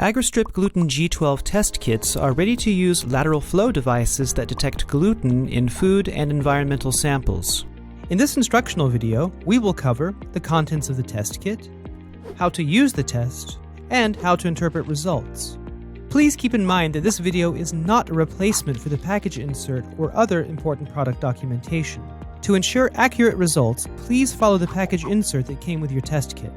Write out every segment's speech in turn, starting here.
AgraStrip Gluten G12 test kits are ready-to-use lateral flow devices that detect gluten in food and environmental samples. In this instructional video, we will cover the contents of the test kit, how to use the test, and how to interpret results. Please keep in mind that this video is not a replacement for the package insert or other important product documentation. To ensure accurate results, please follow the package insert that came with your test kit.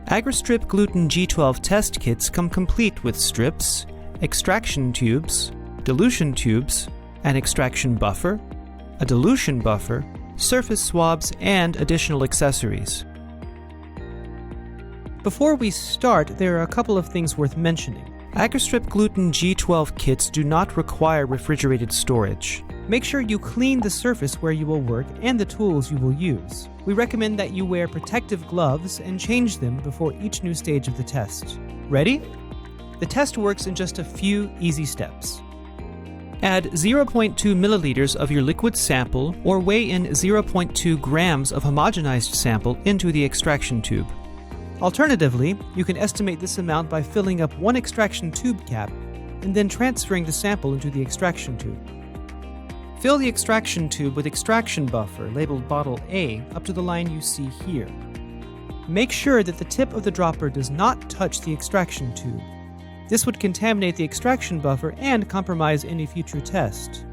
AgraStrip Gluten G12 test kits come complete with strips, extraction tubes, dilution tubes, an extraction buffer, a dilution buffer, surface swabs, and additional accessories. Before we start, there are a couple of things worth mentioning. AgraStrip Gluten G12 kits do not require refrigerated storage. Make sure you clean the surface where you will work and the tools you will use. We recommend that you wear protective gloves and change them before each new stage of the test. Ready? The test works in just a few easy steps. Add 0.2 milliliters of your liquid sample or weigh in 0.2 grams of homogenized sample into the extraction tube. Alternatively, you can estimate this amount by filling up one extraction tube cap and then transferring the sample into the extraction tube. Fill the extraction tube with extraction buffer labeled bottle A up to the line you see here. Make sure that the tip of the dropper does not touch the extraction tube. This would contaminate the extraction buffer and compromise any future test.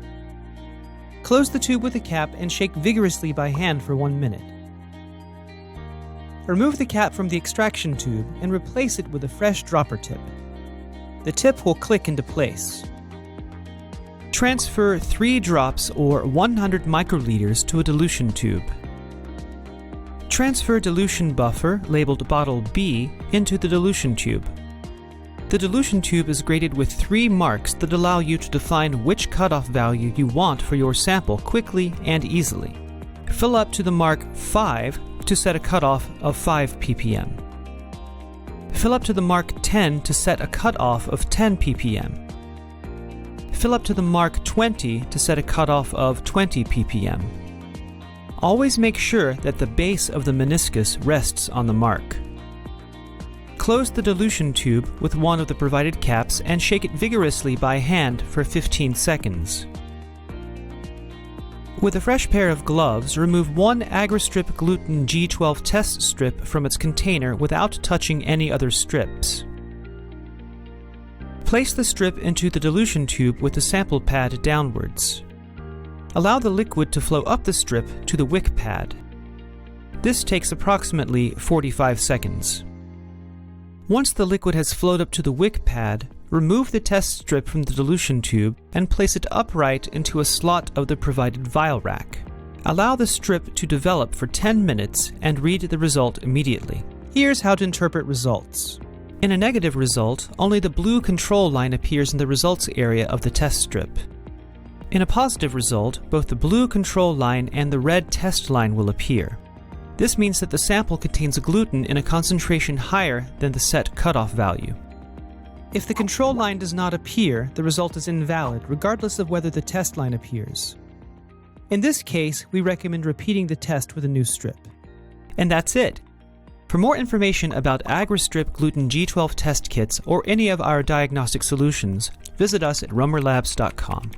Close the tube with a cap and shake vigorously by hand for 1 minute. Remove the cap from the extraction tube and replace it with a fresh dropper tip. The tip will click into place. Transfer 3 drops or 100 microliters to a dilution tube. Transfer dilution buffer, labeled bottle B, into the dilution tube. The dilution tube is graded with 3 marks that allow you to define which cutoff value you want for your sample quickly and easily. Fill up to the mark 5 to set a cutoff of 5 ppm. Fill up to the mark 10 to set a cutoff of 10 ppm. Fill up to the mark 20 to set a cutoff of 20 ppm. Always make sure that the base of the meniscus rests on the mark. Close the dilution tube with one of the provided caps and shake it vigorously by hand for 15 seconds. With a fresh pair of gloves, remove one AgraStrip Gluten G12 test strip from its container without touching any other strips. Place the strip into the dilution tube with the sample pad downwards. Allow the liquid to flow up the strip to the wick pad. This takes approximately 45 seconds. Once the liquid has flowed up to the wick pad, remove the test strip from the dilution tube and place it upright into a slot of the provided vial rack. Allow the strip to develop for 10 minutes and read the result immediately. Here's how to interpret results. In a negative result, only the blue control line appears in the results area of the test strip. In a positive result, both the blue control line and the red test line will appear. This means that the sample contains gluten in a concentration higher than the set cutoff value. If the control line does not appear, the result is invalid, regardless of whether the test line appears. In this case, we recommend repeating the test with a new strip. And that's it! For more information about AgraStrip Gluten G12 test kits or any of our diagnostic solutions, visit us at romerlabs.com.